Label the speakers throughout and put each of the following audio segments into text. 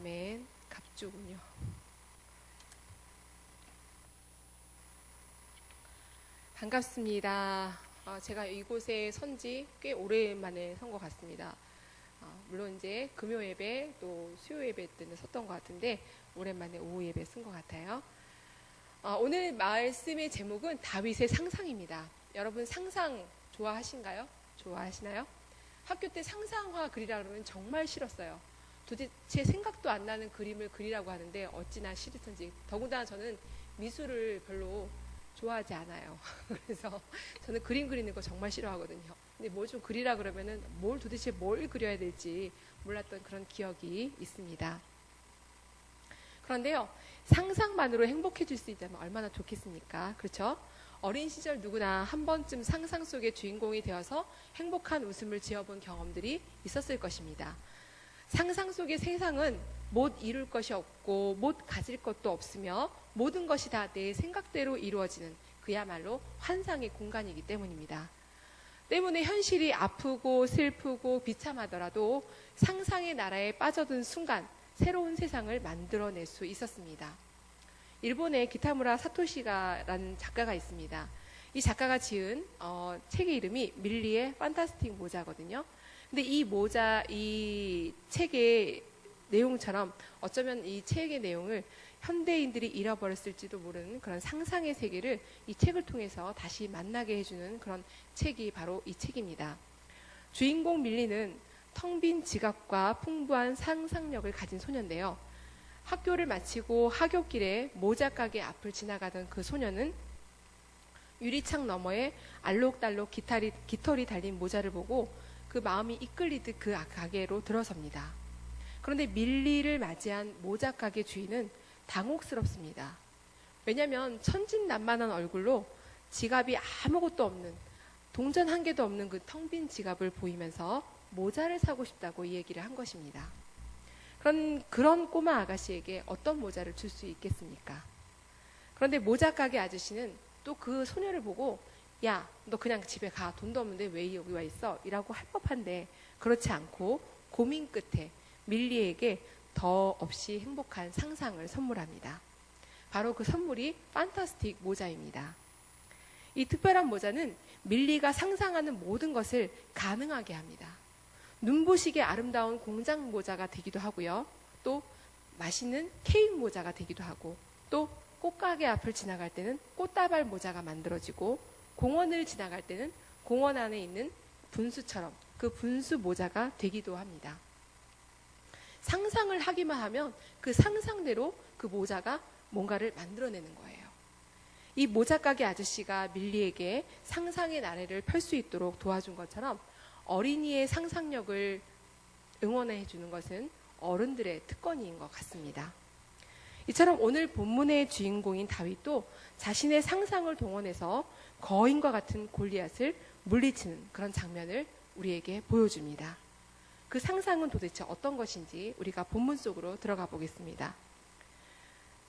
Speaker 1: 아멘. 갑주군요. 반갑습니다. 제가 이곳에 선지 꽤 오랜만에 선 것 같습니다. 물론 이제 금요 예배 또 수요 예배 때는 섰던 것 같은데 오랜만에 오후 예배 쓴 것 같아요. 오늘 말씀의 제목은 다윗의 상상입니다. 여러분 상상 좋아하신가요? 좋아하시나요? 학교 때 상상화 그리라 그러면 정말 싫었어요. 도대체 생각도 안 나는 그림을 그리라고 하는데 어찌나 싫던지. 더군다나 저는 미술을 별로 좋아하지 않아요. 그래서 저는 그림 그리는 거 정말 싫어하거든요. 근데 뭘 좀 그리라 그러면은 도대체 뭘 그려야 될지 몰랐던 그런 기억이 있습니다. 그런데요, 상상만으로 행복해질 수 있다면 얼마나 좋겠습니까? 그렇죠? 어린 시절 누구나 한 번쯤 상상 속의 주인공이 되어서 행복한 웃음을 지어본 경험들이 있었을 것입니다. 상상 속의 세상은 못 이룰 것이 없고 못 가질 것도 없으며 모든 것이 다 내 생각대로 이루어지는 그야말로 환상의 공간이기 때문입니다. 때문에 현실이 아프고 슬프고 비참하더라도 상상의 나라에 빠져든 순간 새로운 세상을 만들어낼 수 있었습니다. 일본의 기타무라 사토시가라는 작가가 있습니다. 이 작가가 지은 책의 이름이 밀리의 판타스틱 모자거든요. 근데 이 책의 내용처럼 어쩌면 이 책의 내용을 현대인들이 잃어버렸을지도 모르는 그런 상상의 세계를 이 책을 통해서 다시 만나게 해주는 그런 책이 바로 이 책입니다. 주인공 밀리는 텅 빈 지갑과 풍부한 상상력을 가진 소녀인데요. 학교를 마치고 하굣길에 모자 가게 앞을 지나가던 그 소녀는 유리창 너머에 알록달록 깃털이 달린 모자를 보고 그 마음이 이끌리듯 그 가게로 들어섭니다. 그런데 밀리를 맞이한 모자 가게 주인은 당혹스럽습니다. 왜냐하면 천진난만한 얼굴로 지갑이 아무것도 없는, 동전 한 개도 없는 그 텅 빈 지갑을 보이면서 모자를 사고 싶다고 이 얘기를 한 것입니다. 그런 꼬마 아가씨에게 어떤 모자를 줄 수 있겠습니까? 그런데 모자 가게 아저씨는 또 그 소녀를 보고 야, 너 그냥 집에 가. 돈도 없는데 왜 여기 와 있어? 이라고 할 법한데 그렇지 않고 고민 끝에 밀리에게 더 없이 행복한 상상을 선물합니다. 바로 그 선물이 판타스틱 모자입니다. 이 특별한 모자는 밀리가 상상하는 모든 것을 가능하게 합니다. 눈부시게 아름다운 공장 모자가 되기도 하고요. 또 맛있는 케이크 모자가 되기도 하고 또 꽃가게 앞을 지나갈 때는 꽃다발 모자가 만들어지고 공원을 지나갈 때는 공원 안에 있는 분수처럼 그 분수 모자가 되기도 합니다. 상상을 하기만 하면 그 상상대로 그 모자가 뭔가를 만들어내는 거예요. 이 모자 가게 아저씨가 밀리에게 상상의 나래를 펼 수 있도록 도와준 것처럼 어린이의 상상력을 응원해 주는 것은 어른들의 특권인 것 같습니다. 이처럼 오늘 본문의 주인공인 다윗도 자신의 상상을 동원해서 거인과 같은 골리앗을 물리치는 그런 장면을 우리에게 보여줍니다. 그 상상은 도대체 어떤 것인지 우리가 본문 속으로 들어가 보겠습니다.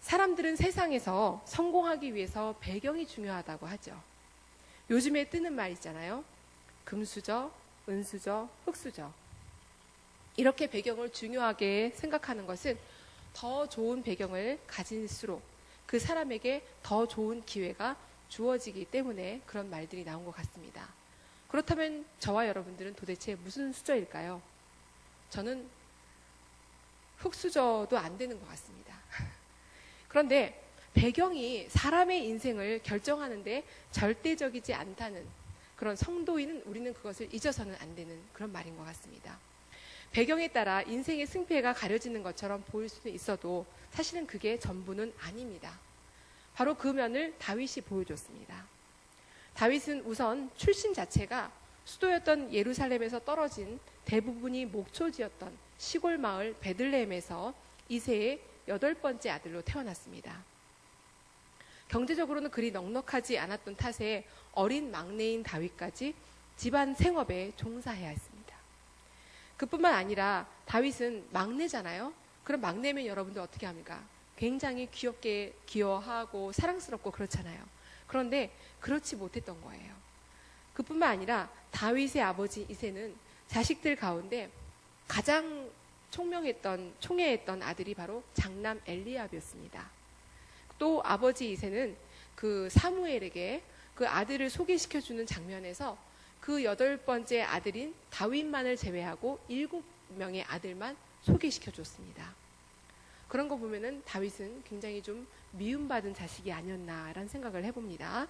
Speaker 1: 사람들은 세상에서 성공하기 위해서 배경이 중요하다고 하죠. 요즘에 뜨는 말 있잖아요. 금수저, 은수저, 흙수저. 이렇게 배경을 중요하게 생각하는 것은 더 좋은 배경을 가질수록 그 사람에게 더 좋은 기회가 주어지기 때문에 그런 말들이 나온 것 같습니다. 그렇다면 저와 여러분들은 도대체 무슨 수저일까요? 저는 흙수저도 안 되는 것 같습니다. 그런데 배경이 사람의 인생을 결정하는데 절대적이지 않다는 그런 성도인 우리는 그것을 잊어서는 안 되는 그런 말인 것 같습니다. 배경에 따라 인생의 승패가 가려지는 것처럼 보일 수는 있어도 사실은 그게 전부는 아닙니다. 바로 그 면을 다윗이 보여줬습니다. 다윗은 우선 출신 자체가 수도였던 예루살렘에서 떨어진 대부분이 목초지였던 시골 마을 베들레헴에서 이새의 8번째 아들로 태어났습니다. 경제적으로는 그리 넉넉하지 않았던 탓에 어린 막내인 다윗까지 집안 생업에 종사해야 했습니다. 그뿐만 아니라 다윗은 막내잖아요. 그럼 막내면 여러분들 어떻게 합니까? 굉장히 귀엽게 귀여워하고 사랑스럽고 그렇잖아요. 그런데 그렇지 못했던 거예요. 그뿐만 아니라 다윗의 아버지 이새는 자식들 가운데 가장 총애했던 아들이 바로 장남 엘리압이었습니다. 또 아버지 이새는 그 사무엘에게 그 아들을 소개시켜주는 장면에서 그 8번째 아들인 다윗만을 제외하고 7명의 아들만 소개시켜줬습니다. 그런 거 보면은 다윗은 굉장히 좀 미움받은 자식이 아니었나라는 생각을 해봅니다.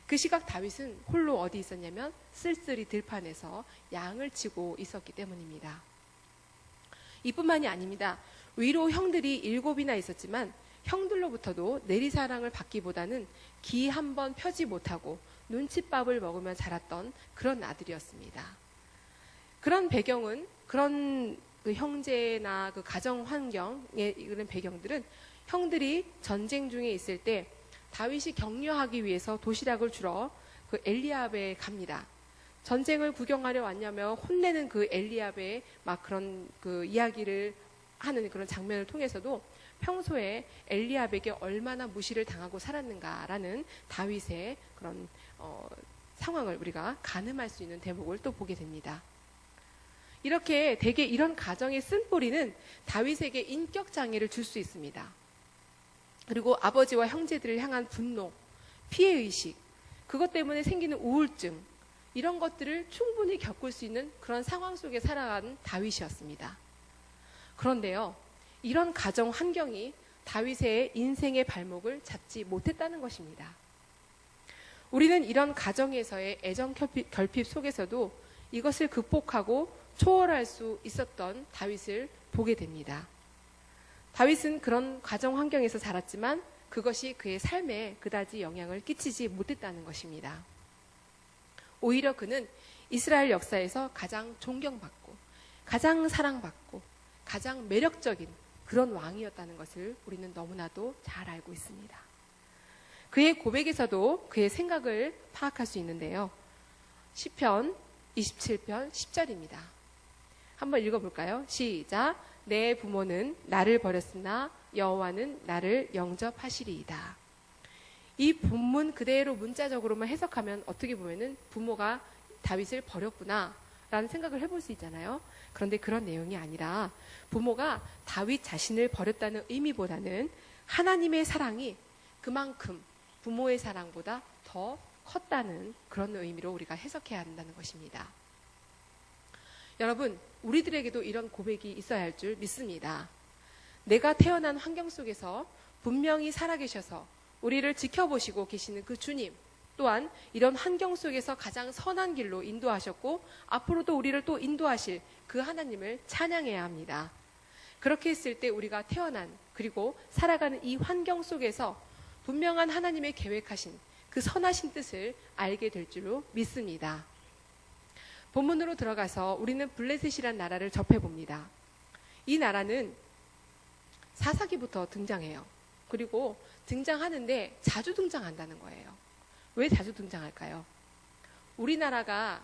Speaker 1: 그 시각 다윗은 홀로 어디 있었냐면 쓸쓸히 들판에서 양을 치고 있었기 때문입니다. 이뿐만이 아닙니다. 위로 형들이 7이나 있었지만 형들로부터도 내리사랑을 받기보다는 기 한 번 펴지 못하고 눈칫밥을 먹으며 자랐던 그런 아들이었습니다. 그런 배경은, 그런 그 형제나 그 가정 환경의 이런 배경들은 형들이 전쟁 중에 있을 때 다윗이 격려하기 위해서 도시락을 주러 그 엘리압에 갑니다. 전쟁을 구경하려 왔냐며 혼내는 그 엘리압의 막 그런 그 이야기를 하는 그런 장면을 통해서도 평소에 엘리압에게 얼마나 무시를 당하고 살았는가라는 다윗의 그런 상황을 우리가 가늠할 수 있는 대목을 또 보게 됩니다. 이렇게 대개 이런 가정의 쓴뿌리는 다윗에게 인격 장애를 줄 수 있습니다. 그리고 아버지와 형제들을 향한 분노, 피해의식, 그것 때문에 생기는 우울증, 이런 것들을 충분히 겪을 수 있는 그런 상황 속에 살아가는 다윗이었습니다. 그런데요, 이런 가정 환경이 다윗의 인생의 발목을 잡지 못했다는 것입니다. 우리는 이런 가정에서의 애정 결핍 속에서도 이것을 극복하고 초월할 수 있었던 다윗을 보게 됩니다. 다윗은 그런 가정 환경에서 자랐지만 그것이 그의 삶에 그다지 영향을 끼치지 못했다는 것입니다. 오히려 그는 이스라엘 역사에서 가장 존경받고 가장 사랑받고 가장 매력적인 그런 왕이었다는 것을 우리는 너무나도 잘 알고 있습니다. 그의 고백에서도 그의 생각을 파악할 수 있는데요. 시편 27편 10절입니다. 한번 읽어볼까요? 시작. 내 부모는 나를 버렸으나 여호와는 나를 영접하시리이다. 이 본문 그대로 문자적으로만 해석하면 어떻게 보면은 부모가 다윗을 버렸구나 라는 생각을 해볼 수 있잖아요. 그런데 그런 내용이 아니라 부모가 다윗 자신을 버렸다는 의미보다는 하나님의 사랑이 그만큼 부모의 사랑보다 더 컸다는 그런 의미로 우리가 해석해야 한다는 것입니다. 여러분, 우리들에게도 이런 고백이 있어야 할 줄 믿습니다. 내가 태어난 환경 속에서 분명히 살아계셔서 우리를 지켜보시고 계시는 그 주님, 또한 이런 환경 속에서 가장 선한 길로 인도하셨고 앞으로도 우리를 또 인도하실 그 하나님을 찬양해야 합니다. 그렇게 했을 때 우리가 태어난 그리고 살아가는 이 환경 속에서 분명한 하나님의 계획하신 그 선하신 뜻을 알게 될 줄로 믿습니다. 본문으로 들어가서 우리는 블레셋이란 나라를 접해봅니다. 이 나라는 사사기부터 등장해요. 그리고 등장하는데 자주 등장한다는 거예요. 왜 자주 등장할까요? 우리나라가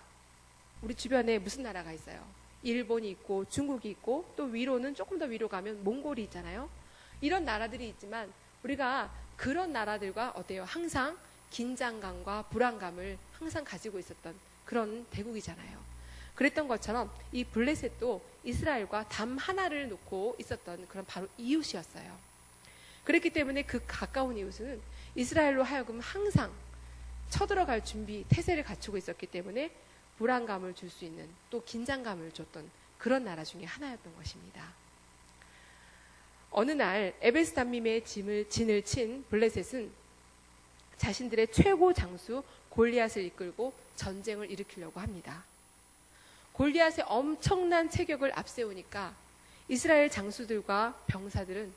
Speaker 1: 우리 주변에 무슨 나라가 있어요? 일본이 있고 중국이 있고 또 위로는 조금 더 위로 가면 몽골이 있잖아요. 이런 나라들이 있지만 우리가 그런 나라들과 어때요? 항상 긴장감과 불안감을 항상 가지고 있었던 그런 대국이잖아요. 그랬던 것처럼 이 블레셋도 이스라엘과 담 하나를 놓고 있었던 그런 바로 이웃이었어요. 그랬기 때문에 그 가까운 이웃은 이스라엘로 하여금 항상 쳐들어갈 준비, 태세를 갖추고 있었기 때문에 불안감을 줄 수 있는 또 긴장감을 줬던 그런 나라 중에 하나였던 것입니다. 어느 날 에베스담밈의 진을 친 블레셋은 자신들의 최고 장수 골리앗을 이끌고 전쟁을 일으키려고 합니다. 골리앗의 엄청난 체격을 앞세우니까 이스라엘 장수들과 병사들은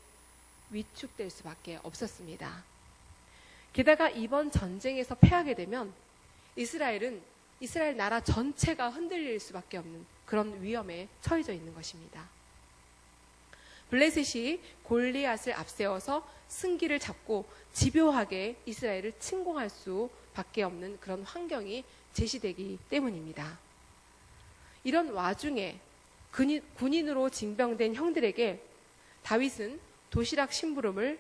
Speaker 1: 위축될 수밖에 없었습니다. 게다가 이번 전쟁에서 패하게 되면 이스라엘 나라 전체가 흔들릴 수밖에 없는 그런 위험에 처해져 있는 것입니다. 블레셋이 골리앗을 앞세워서 승기를 잡고 집요하게 이스라엘을 침공할 수밖에 없는 그런 환경이 제시되기 때문입니다. 이런 와중에 군인으로 징병된 형들에게 다윗은 도시락 심부름을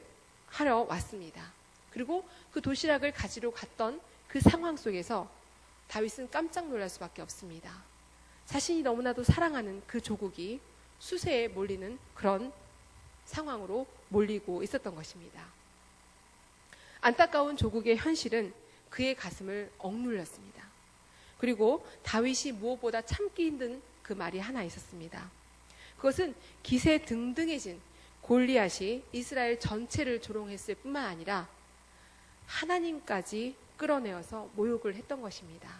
Speaker 1: 하러 왔습니다. 그리고 그 도시락을 가지러 갔던 그 상황 속에서 다윗은 깜짝 놀랄 수밖에 없습니다. 자신이 너무나도 사랑하는 그 조국이 수세에 몰리는 그런 상황으로 몰리고 있었던 것입니다. 안타까운 조국의 현실은 그의 가슴을 억눌렸습니다. 그리고 다윗이 무엇보다 참기 힘든 그 말이 하나 있었습니다. 그것은 기세 등등해진 골리앗이 이스라엘 전체를 조롱했을 뿐만 아니라 하나님까지 끌어내어서 모욕을 했던 것입니다.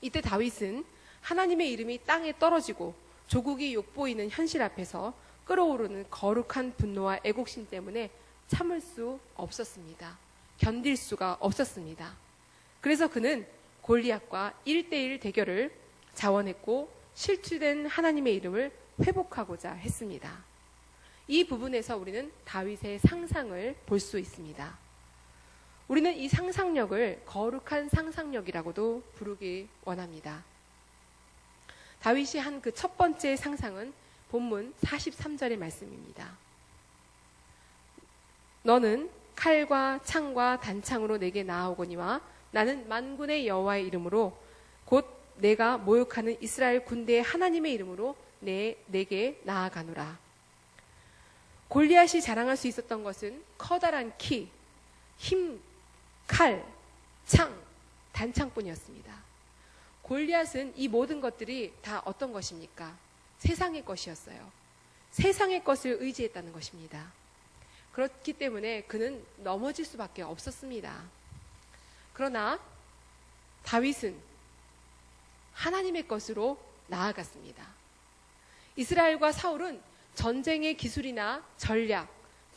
Speaker 1: 이때 다윗은 하나님의 이름이 땅에 떨어지고 조국이 욕보이는 현실 앞에서 끓어오르는 거룩한 분노와 애국심 때문에 참을 수 없었습니다. 견딜 수가 없었습니다. 그래서 그는 골리앗과 1대1 대결을 자원했고 실추된 하나님의 이름을 회복하고자 했습니다. 이 부분에서 우리는 다윗의 상상을 볼 수 있습니다. 우리는 이 상상력을 거룩한 상상력이라고도 부르기 원합니다. 다윗이 한 그 첫 번째 상상은 본문 43절의 말씀입니다. 너는 칼과 창과 단창으로 내게 나아오거니와 나는 만군의 여호와의 이름으로 곧 내가 모욕하는 이스라엘 군대의 하나님의 이름으로 내게 나아가노라. 골리앗이 자랑할 수 있었던 것은 커다란 키, 힘, 칼, 창, 단창뿐이었습니다. 골리앗은 이 모든 것들이 다 어떤 것입니까? 세상의 것이었어요. 세상의 것을 의지했다는 것입니다. 그렇기 때문에 그는 넘어질 수밖에 없었습니다. 그러나 다윗은 하나님의 것으로 나아갔습니다. 이스라엘과 사울은 전쟁의 기술이나 전략,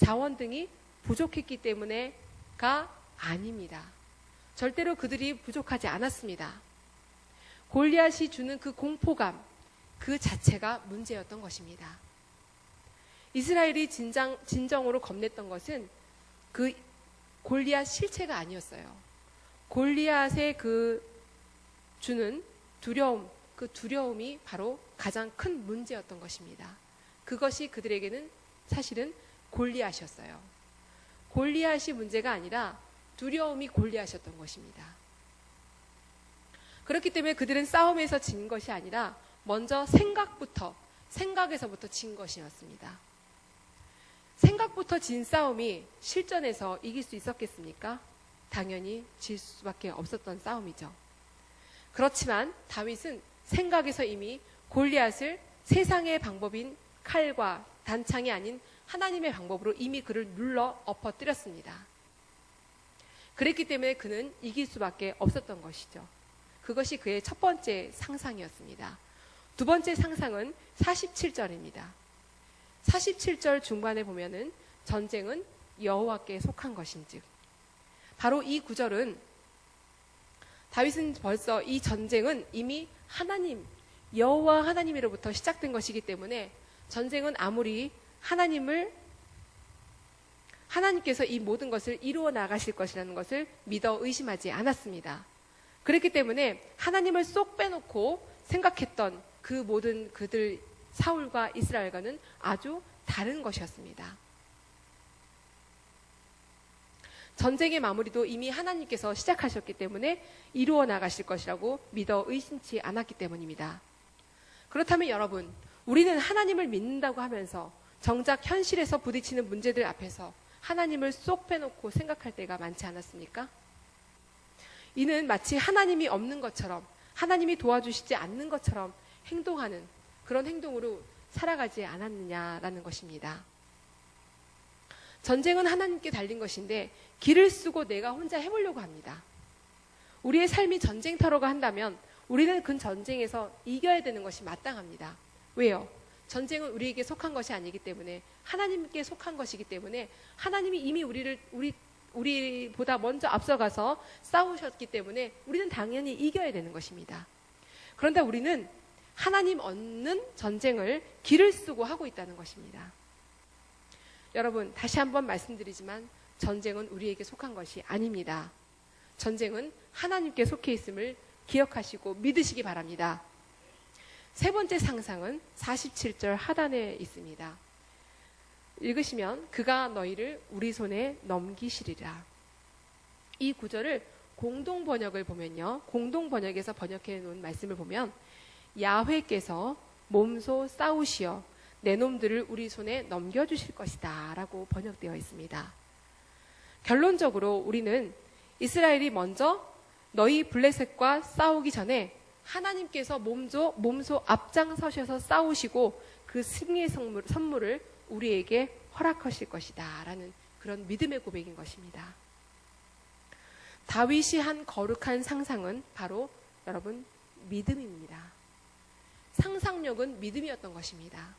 Speaker 1: 자원 등이 부족했기 때문에가 아닙니다. 절대로 그들이 부족하지 않았습니다. 골리앗이 주는 그 공포감, 그 자체가 문제였던 것입니다. 이스라엘이 진정으로 겁냈던 것은 그 골리앗 실체가 아니었어요. 골리앗의 그 주는 두려움, 그 두려움이 바로 가장 큰 문제였던 것입니다. 그것이 그들에게는 사실은 골리앗이었어요. 골리앗이 문제가 아니라 두려움이 골리앗이었던 것입니다. 그렇기 때문에 그들은 싸움에서 진 것이 아니라 먼저 생각에서부터 진 것이었습니다. 생각부터 진 싸움이 실전에서 이길 수 있었겠습니까? 당연히 질 수밖에 없었던 싸움이죠. 그렇지만 다윗은 생각에서 이미 골리앗을 세상의 방법인 칼과 단창이 아닌 하나님의 방법으로 이미 그를 눌러 엎어뜨렸습니다. 그랬기 때문에 그는 이길 수밖에 없었던 것이죠. 그것이 그의 첫 번째 상상이었습니다. 두 번째 상상은 47절입니다. 47절 중반에 보면은 전쟁은 여호와께 속한 것인즉, 바로 이 구절은 다윗은 벌써 이 전쟁은 이미 하나님, 여호와 하나님으로부터 시작된 것이기 때문에 전쟁은 아무리 하나님께서 이 모든 것을 이루어 나가실 것이라는 것을 믿어 의심하지 않았습니다. 그렇기 때문에 하나님을 쏙 빼놓고 생각했던 그 모든 그들 사울과 이스라엘과는 아주 다른 것이었습니다. 전쟁의 마무리도 이미 하나님께서 시작하셨기 때문에 이루어 나가실 것이라고 믿어 의심치 않았기 때문입니다. 그렇다면 여러분, 우리는 하나님을 믿는다고 하면서 정작 현실에서 부딪히는 문제들 앞에서 하나님을 쏙 빼놓고 생각할 때가 많지 않았습니까? 이는 마치 하나님이 없는 것처럼, 하나님이 도와주시지 않는 것처럼 행동하는 그런 행동으로 살아가지 않았느냐라는 것입니다. 전쟁은 하나님께 달린 것인데 길을 쓰고 내가 혼자 해보려고 합니다. 우리의 삶이 전쟁터라고 한다면 우리는 그 전쟁에서 이겨야 되는 것이 마땅합니다. 왜요? 전쟁은 우리에게 속한 것이 아니기 때문에, 하나님께 속한 것이기 때문에 하나님이 이미 우리보다 먼저 앞서가서 싸우셨기 때문에 우리는 당연히 이겨야 되는 것입니다. 그런데 우리는 하나님 없는 전쟁을 길을 쓰고 하고 있다는 것입니다. 여러분, 다시 한번 말씀드리지만 전쟁은 우리에게 속한 것이 아닙니다. 전쟁은 하나님께 속해 있음을 기억하시고 믿으시기 바랍니다. 세 번째 상상은 47절 하단에 있습니다. 읽으시면 그가 너희를 우리 손에 넘기시리라. 이 구절을 공동 번역을 보면요, 공동 번역에서 번역해 놓은 말씀을 보면 야훼께서 몸소 싸우시어 내 놈들을 우리 손에 넘겨주실 것이다 라고 번역되어 있습니다. 결론적으로 우리는 이스라엘이 먼저 너희 블레셋과 싸우기 전에 하나님께서 몸소 앞장서셔서 싸우시고 그 승리의 선물을 우리에게 허락하실 것이다 라는 그런 믿음의 고백인 것입니다. 다윗이 한 거룩한 상상은 바로 여러분 믿음입니다. 상상력은 믿음이었던 것입니다.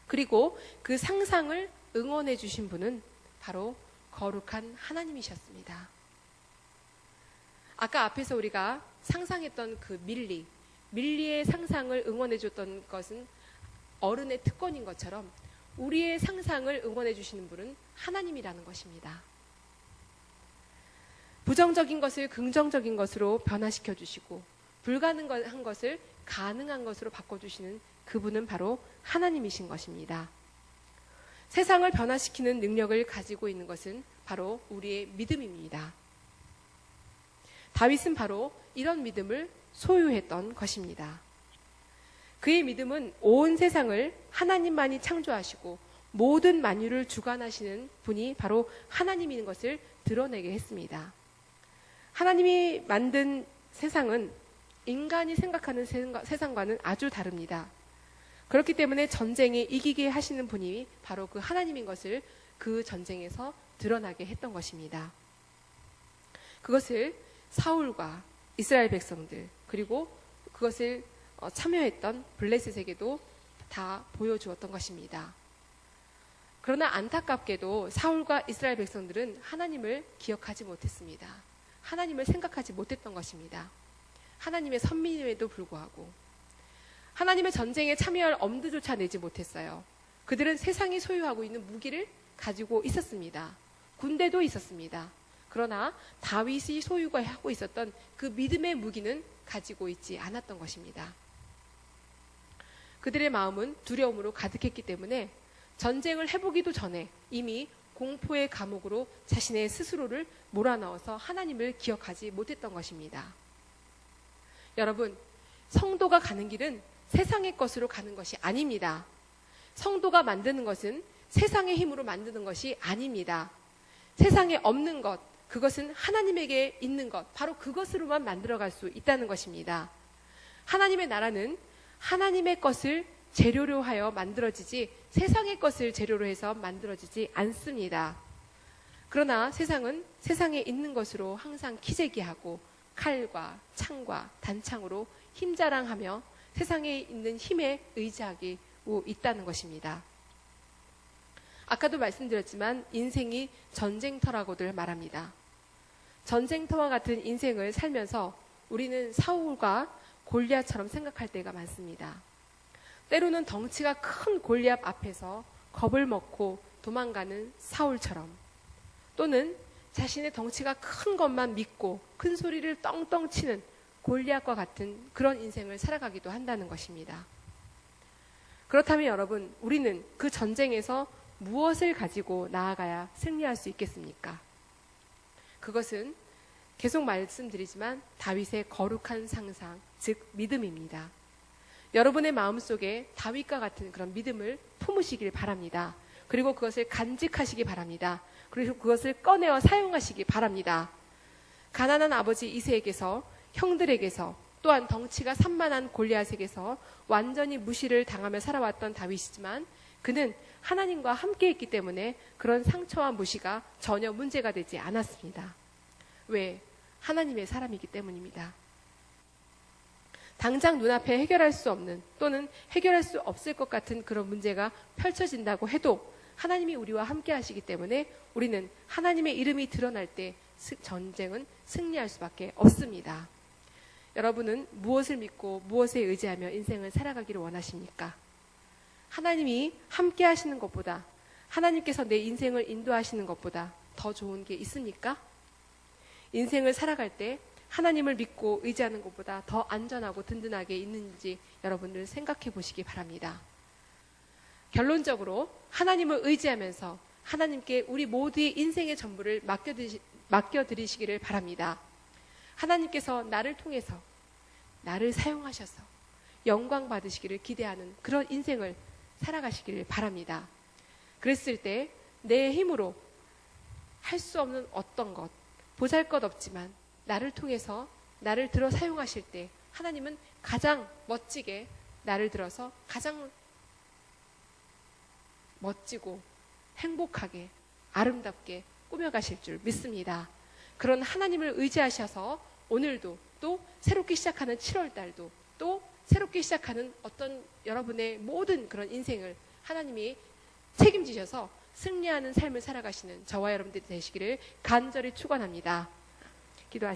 Speaker 1: 그리고 그 상상을 응원해 주신 분은 바로 거룩한 하나님이셨습니다. 아까 앞에서 우리가 상상했던 그 밀리의 상상을 응원해 줬던 것은 어른의 특권인 것처럼 우리의 상상을 응원해 주시는 분은 하나님이라는 것입니다. 부정적인 것을 긍정적인 것으로 변화시켜 주시고 불가능한 것을 가능한 것으로 바꿔주시는 그분은 바로 하나님이신 것입니다. 세상을 변화시키는 능력을 가지고 있는 것은 바로 우리의 믿음입니다. 다윗은 바로 이런 믿음을 소유했던 것입니다. 그의 믿음은 온 세상을 하나님만이 창조하시고 모든 만유를 주관하시는 분이 바로 하나님인 것을 드러내게 했습니다. 하나님이 만든 세상은 인간이 생각하는 세상과는 아주 다릅니다. 그렇기 때문에 전쟁에 이기게 하시는 분이 바로 그 하나님인 것을 그 전쟁에서 드러나게 했던 것입니다. 그것을 사울과 이스라엘 백성들 그리고 그것을 참여했던 블레셋에게도 다 보여주었던 것입니다. 그러나 안타깝게도 사울과 이스라엘 백성들은 하나님을 기억하지 못했습니다. 하나님을 생각하지 못했던 것입니다. 하나님의 선민임에도 불구하고 하나님의 전쟁에 참여할 엄두조차 내지 못했어요. 그들은 세상이 소유하고 있는 무기를 가지고 있었습니다. 군대도 있었습니다. 그러나 다윗이 소유하고 있었던 그 믿음의 무기는 가지고 있지 않았던 것입니다. 그들의 마음은 두려움으로 가득했기 때문에 전쟁을 해보기도 전에 이미 공포의 감옥으로 자신의 스스로를 몰아넣어서 하나님을 기억하지 못했던 것입니다. 여러분, 성도가 가는 길은 세상의 것으로 가는 것이 아닙니다. 성도가 만드는 것은 세상의 힘으로 만드는 것이 아닙니다. 세상에 없는 것, 그것은 하나님에게 있는 것, 바로 그것으로만 만들어갈 수 있다는 것입니다. 하나님의 나라는 하나님의 것을 재료로 하여 만들어지지 세상의 것을 재료로 해서 만들어지지 않습니다. 그러나 세상은 세상에 있는 것으로 항상 키재기하고 칼과 창과 단창으로 힘자랑하며 세상에 있는 힘에 의지하고 있다는 것입니다. 아까도 말씀드렸지만 인생이 전쟁터라고들 말합니다. 전쟁터와 같은 인생을 살면서 우리는 사울과 골리앗처럼 생각할 때가 많습니다. 때로는 덩치가 큰 골리앗 앞에서 겁을 먹고 도망가는 사울처럼 또는 자신의 덩치가 큰 것만 믿고 큰 소리를 떵떵 치는 골리앗과 같은 그런 인생을 살아가기도 한다는 것입니다. 그렇다면 여러분, 우리는 그 전쟁에서 무엇을 가지고 나아가야 승리할 수 있겠습니까? 그것은 계속 말씀드리지만 다윗의 거룩한 상상, 즉 믿음입니다. 여러분의 마음속에 다윗과 같은 그런 믿음을 품으시길 바랍니다. 그리고 그것을 간직하시기 바랍니다. 그리고 그것을 꺼내어 사용하시기 바랍니다. 가난한 아버지 이새에게서, 형들에게서, 또한 덩치가 산만한 골리앗에게서 완전히 무시를 당하며 살아왔던 다윗이지만 그는 하나님과 함께 있기 때문에 그런 상처와 무시가 전혀 문제가 되지 않았습니다. 왜? 하나님의 사람이기 때문입니다. 당장 눈앞에 해결할 수 없는 또는 해결할 수 없을 것 같은 그런 문제가 펼쳐진다고 해도 하나님이 우리와 함께 하시기 때문에 우리는 하나님의 이름이 드러날 때 전쟁은 승리할 수밖에 없습니다. 여러분은 무엇을 믿고 무엇에 의지하며 인생을 살아가기를 원하십니까? 하나님이 함께 하시는 것보다, 하나님께서 내 인생을 인도하시는 것보다 더 좋은 게 있습니까? 인생을 살아갈 때 하나님을 믿고 의지하는 것보다 더 안전하고 든든하게 있는지 여러분들 생각해 보시기 바랍니다. 결론적으로 하나님을 의지하면서 하나님께 우리 모두의 인생의 전부를 맡겨드리시기를 바랍니다. 하나님께서 나를 통해서 나를 사용하셔서 영광 받으시기를 기대하는 그런 인생을 살아가시기를 바랍니다. 그랬을 때 내 힘으로 할 수 없는 어떤 것, 보잘것없지만 나를 통해서 나를 들어 사용하실 때 하나님은 가장 멋지게 나를 들어서 가장 멋지고 행복하게 아름답게 꾸며가실 줄 믿습니다. 그런 하나님을 의지하셔서 오늘도 또 새롭게 시작하는 7월달도 또 새롭게 시작하는 어떤 여러분의 모든 그런 인생을 하나님이 책임지셔서 승리하는 삶을 살아가시는 저와 여러분들이 되시기를 간절히 축원합니다. 기도하시겠습니다.